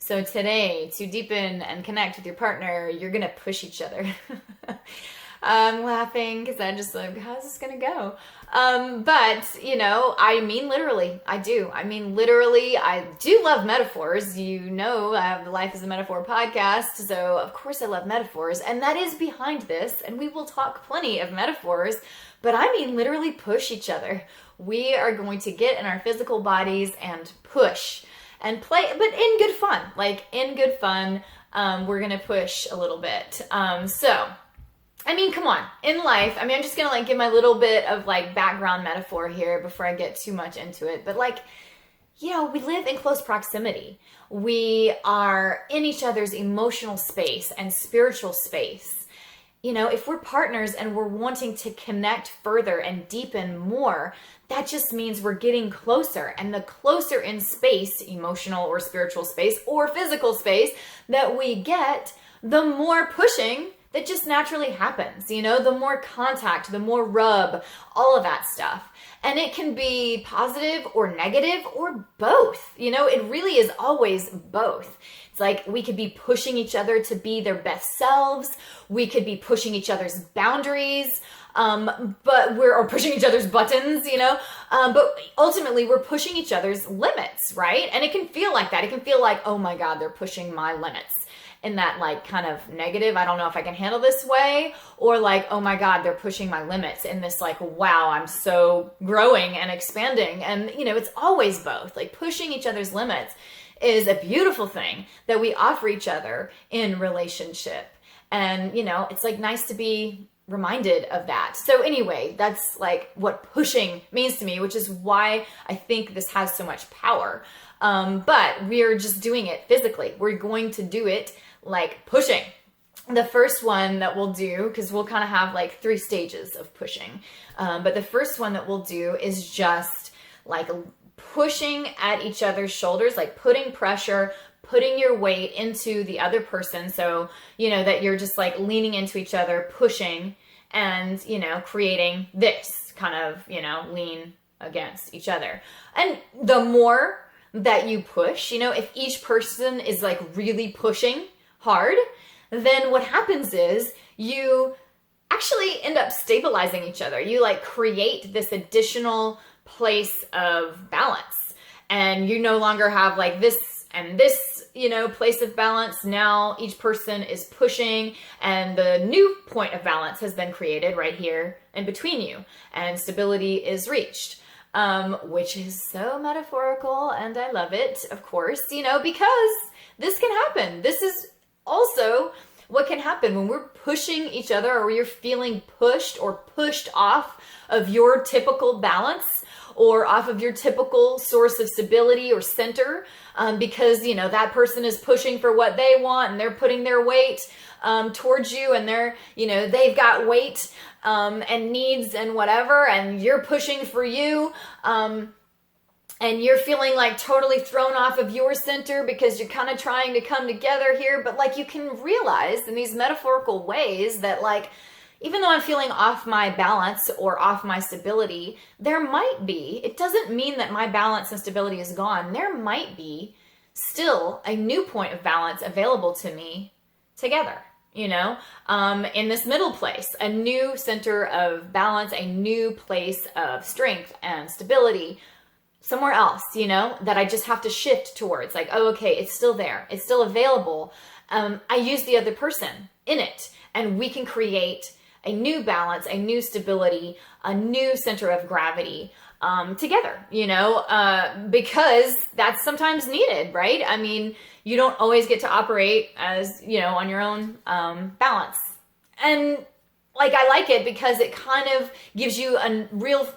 So today, to deepen and connect with your partner, you're gonna push each other. I'm laughing because I'm just like, how's this gonna go? But I mean literally. I do. I mean literally. I do love metaphors. I have the Life is a Metaphor podcast, so of course I love metaphors, and that is behind this. And we will talk plenty of metaphors, but I mean literally push each other. We are going to get in our physical bodies and push and play, but in good fun. Like in good fun, we're gonna push a little bit. Come on. In life, I'm just gonna give my little bit of background metaphor here before I get too much into it. But we live in close proximity. We are in each other's emotional space and spiritual space. If we're partners and we're wanting to connect further and deepen more, that just means we're getting closer. And the closer in space, emotional or spiritual space or physical space that we get, the more pushing that just naturally happens. The more contact, the more rub, all of that stuff. And it can be positive or negative or both. It really is always both. It's like we could be pushing each other to be their best selves. We could be pushing each other's boundaries, or pushing each other's buttons, but ultimately we're pushing each other's limits, right? And it can feel like that. It can feel like, oh my God, they're pushing my limits in that kind of negative, I don't know if I can handle this way, or oh my God, they're pushing my limits in this wow, I'm so growing and expanding. And, it's always both. Pushing each other's limits is a beautiful thing that we offer each other in relationship. And, it's nice to be reminded of that. So anyway, that's what pushing means to me, which is why I think this has so much power. But we're just doing it physically. We're going to do it pushing. The first one that we'll do, because we'll kind of have 3 stages of pushing. But the first one that we'll do is just pushing at each other's shoulders, putting pressure, putting your weight into the other person. So, that you're just leaning into each other, pushing and, creating this kind of, lean against each other. And the more that you push, if each person is really pushing hard, then what happens is you actually end up stabilizing each other. You create this additional place of balance, and you no longer have this and this, place of balance. Now each person is pushing, and the new point of balance has been created right here in between you, and stability is reached. Which is so metaphorical, and I love it, of course, because this can happen. This is also what can happen when we're pushing each other, or you're feeling pushed or pushed off of your typical balance or off of your typical source of stability or center, because, that person is pushing for what they want, and they're putting their weight towards you, and they've got weight and needs and whatever, and you're pushing for you, and you're feeling totally thrown off of your center because you're kind of trying to come together here. But you can realize in these metaphorical ways that even though I'm feeling off my balance or off my stability, there might be, it doesn't mean that my balance and stability is gone. There might be still a new point of balance available to me together. In this middle place, a new center of balance, a new place of strength and stability somewhere else, that I just have to shift towards. Oh, okay, it's still there. It's still available. I use the other person in it, and we can create a new balance, a new stability, a new center of gravity together, because that's sometimes needed, right? You don't always get to operate as, on your own balance. And I like it because it kind of gives you a real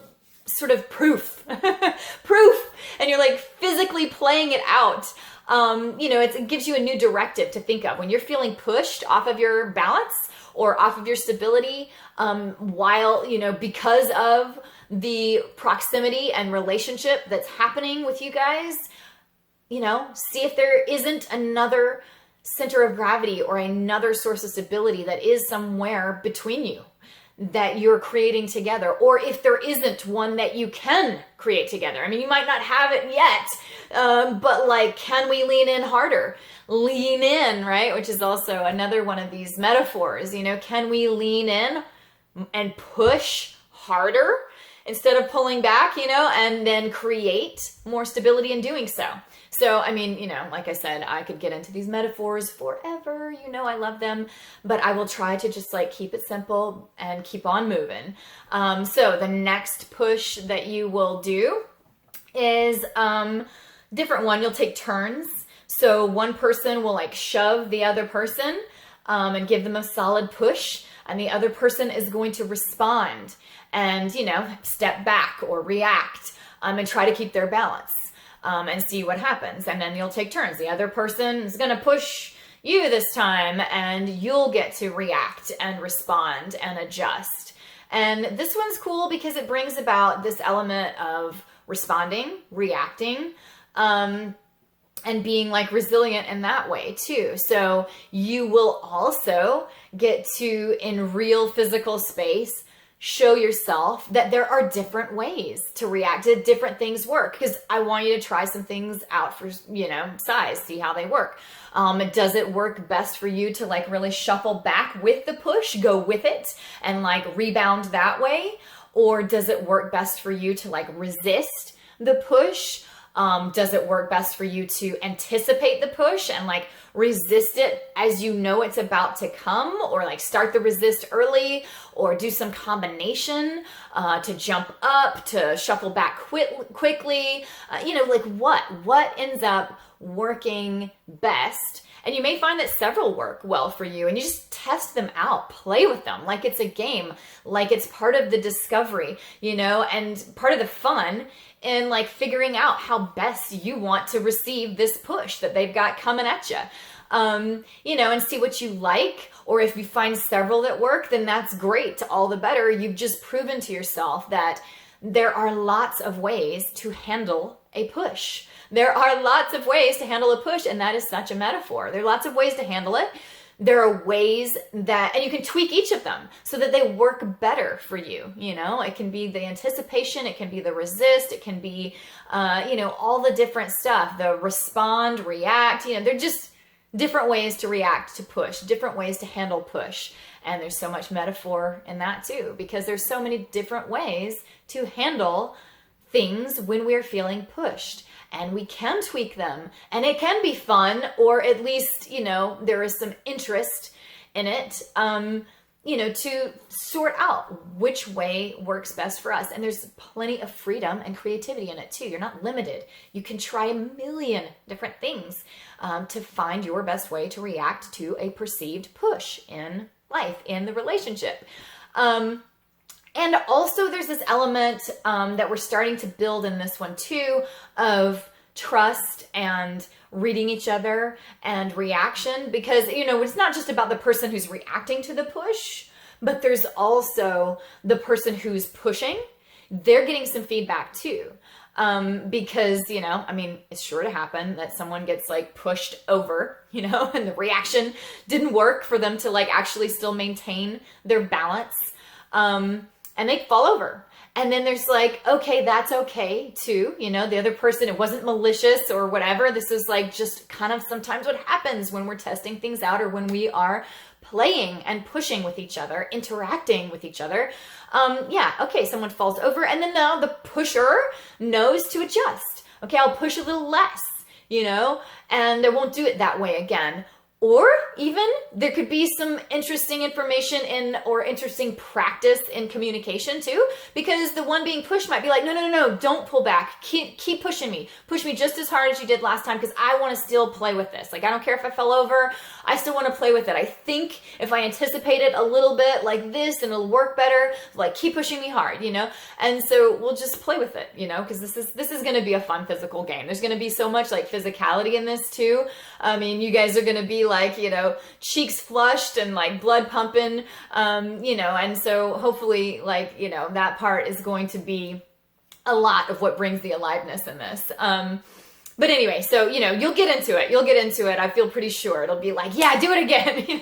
sort of proof, and you're physically playing it out. It gives you a new directive to think of when you're feeling pushed off of your balance or off of your stability, because of the proximity and relationship that's happening with you guys. See if there isn't another center of gravity or another source of stability that is somewhere between you that you're creating together, or if there isn't one that you can create together. I mean, you might not have it yet, but like, can we lean in harder? Lean in, right? Which is also another one of these metaphors, you know, can we lean in and push harder instead of pulling back, you know, and then create more stability in doing so. So, I mean, you know, like I said, I could get into these metaphors forever. You know, I love them, but I will try to just like keep it simple and keep on moving. So the next push that you will do is different one. You'll take turns. So one person will like shove the other person and give them a solid push, and the other person is going to respond and, you know, step back or react and try to keep their balance. And see what happens. And then you'll take turns. The other person is going to push you this time, and you'll get to react and respond and adjust. And this one's cool because it brings about this element of responding, reacting, and being like resilient in that way too. So you will also get to, in real physical space, show yourself that there are different ways to react, to different things work, because I want you to try some things out for, you know, size, see how they work. Does it work best for you to like really shuffle back with the push, go with it and like rebound that way? Or does it work best for you to like resist the push? Does it work best for you to anticipate the push and like resist it as you know it's about to come, or like start the resist early, or do some combination to jump up, to shuffle back quickly? You know, like what ends up working best? And you may find that several work well for you, and you just test them out, play with them like it's a game, like it's part of the discovery, you know, and part of the fun in like figuring out how best you want to receive this push that they've got coming at you. You know, and see what you like, or if you find several that work, then that's great, all the better. You've just proven to yourself that there are lots of ways to handle a push. There are lots of ways to handle a push, and that is such a metaphor. There are lots of ways to handle it. There are ways that, and you can tweak each of them so that they work better for you. You know, it can be the anticipation, it can be the resist, it can be, you know, all the different stuff, the respond, react, you know, they're just different ways to react to push, different ways to handle push. And there's so much metaphor in that too, because there's so many different ways to handle things when we're feeling pushed. And we can tweak them, and it can be fun, or at least, you know, there is some interest in it, you know, to sort out which way works best for us. And there's plenty of freedom and creativity in it too. You're not limited. You can try a million different things to find your best way to react to a perceived push in life, in the relationship. And also there's this element that we're starting to build in this one too, of trust and reading each other and reaction, because, you know, it's not just about the person who's reacting to the push, but there's also the person who's pushing. They're getting some feedback too. Because, you know, I mean, it's sure to happen that someone gets like pushed over, you know, and the reaction didn't work for them to like actually still maintain their balance. And they fall over. And then there's like, okay, that's okay too. You know, the other person, it wasn't malicious or whatever. This is like just kind of sometimes what happens when we're testing things out, or when we are playing and pushing with each other, interacting with each other. Yeah, okay, someone falls over, and then now the pusher knows to adjust. Okay, I'll push a little less, you know, and I won't do it that way again. Or even there could be some interesting information in, or interesting practice in communication too, because the one being pushed might be like, no, don't pull back. Keep pushing me. Push me just as hard as you did last time, because I want to still play with this. Like, I don't care if I fell over. I still want to play with it. I think if I anticipate it a little bit like this, and it'll work better. Like, keep pushing me hard, you know? And so we'll just play with it, you know, because this is going to be a fun physical game. There's going to be so much like physicality in this too. I mean, you guys are going to be like, you know, cheeks flushed and like blood pumping, you know, and so hopefully, like, you know, that part is going to be a lot of what brings the aliveness in this. But anyway, so, you'll get into it. You'll get into it. I feel pretty sure it'll be like, yeah, do it again.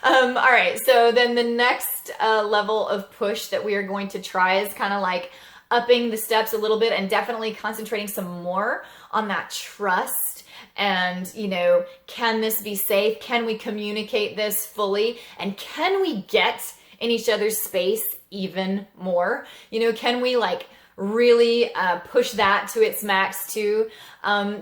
All right. So then the next level of push that we are going to try is kind of like upping the steps a little bit and definitely concentrating some more on that trust. And, can this be safe? Can we communicate this fully? And can we get in each other's space even more? Can we really push that to its max too?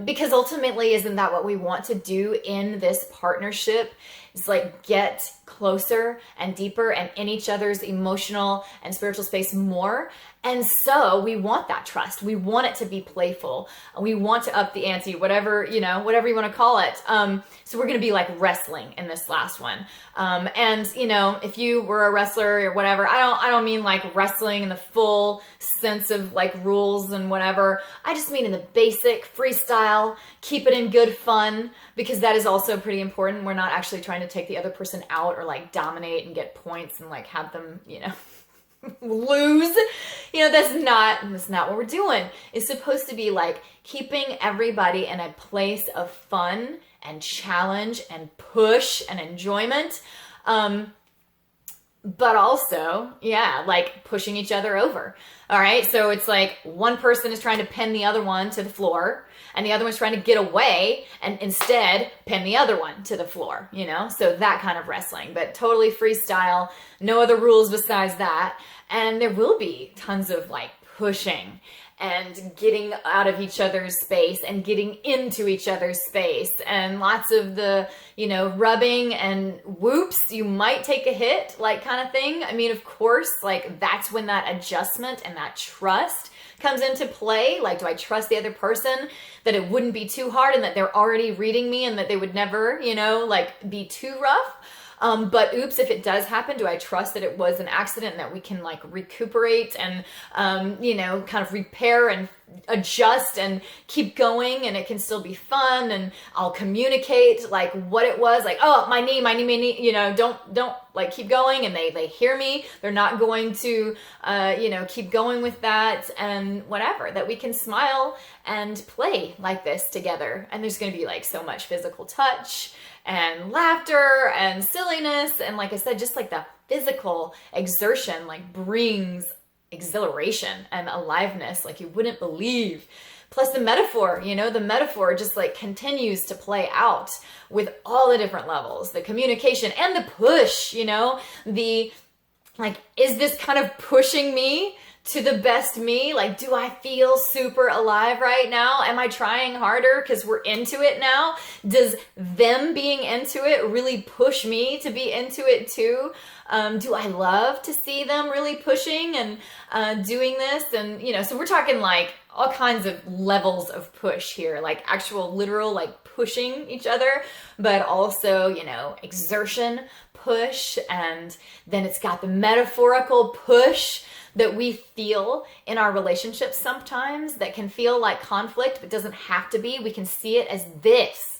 Because ultimately, isn't that what we want to do in this partnership? Is get closer and deeper and in each other's emotional and spiritual space more. And so we want that trust. We want it to be playful. We want to up the ante, whatever you want to call it. So we're going to be wrestling in this last one. And if you were a wrestler or whatever, I don't mean wrestling in the full sense of rules and whatever. I just mean in the basic freestyle, keep it in good fun, because that is also pretty important. We're not actually trying to take the other person out or dominate and get points and have them, lose. That's not what we're doing. It's supposed to be keeping everybody in a place of fun and challenge and push and enjoyment. But also, pushing each other over. All right. So it's one person is trying to pin the other one to the floor, and the other one's trying to get away and instead pin the other one to the floor, So that kind of wrestling, but totally freestyle, no other rules besides that. And there will be tons of pushing and getting out of each other's space and getting into each other's space, and lots of the, rubbing and whoops, you might take a hit, kind of thing. I mean, of course, that's when that adjustment and that trust comes into play. Do I trust the other person that it wouldn't be too hard and that they're already reading me and that they would never, be too rough? But oops, if it does happen, do I trust that it was an accident and that we can recuperate and, kind of repair and adjust and keep going, and it can still be fun, and I'll communicate what it was, oh, my knee, don't keep going, and they hear me. They're not going to, keep going with that, and whatever, that we can smile and play like this together. And there's going to be so much physical touch and laughter and silliness. And like I said, just the physical exertion brings exhilaration and aliveness you wouldn't believe. Plus the metaphor, the metaphor just continues to play out with all the different levels, the communication and the push, the is this kind of pushing me to the best me? Do I feel super alive right now? Am I trying harder because we're into it now? Does them being into it really push me to be into it too? Do I love to see them really pushing and doing this? And, so we're talking all kinds of levels of push here, actual literal, pushing each other, but also, exertion, push. And then it's got the metaphorical push that we feel in our relationships sometimes that can feel like conflict, but doesn't have to be. We can see it as this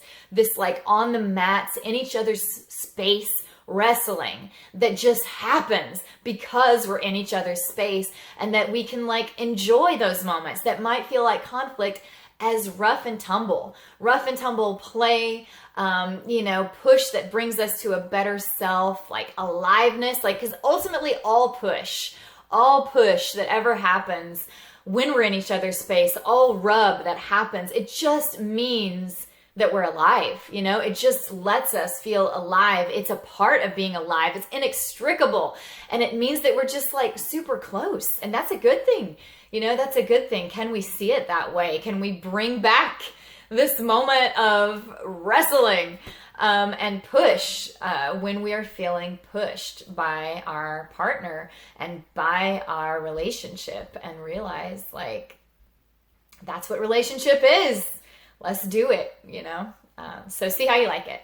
on the mats in each other's space wrestling that just happens because we're in each other's space, and that we can enjoy those moments that might feel like conflict as rough and tumble play, push that brings us to a better self, aliveness, because ultimately all push that ever happens when we're in each other's space, all rub that happens, it just means that we're alive. It just lets us feel alive. It's a part of being alive. It's inextricable. And it means that we're just super close. And that's a good thing. That's a good thing. Can we see it that way? Can we bring back this moment of wrestling and push when we are feeling pushed by our partner and by our relationship, and realize that's what relationship is. Let's do it, So see how you like it.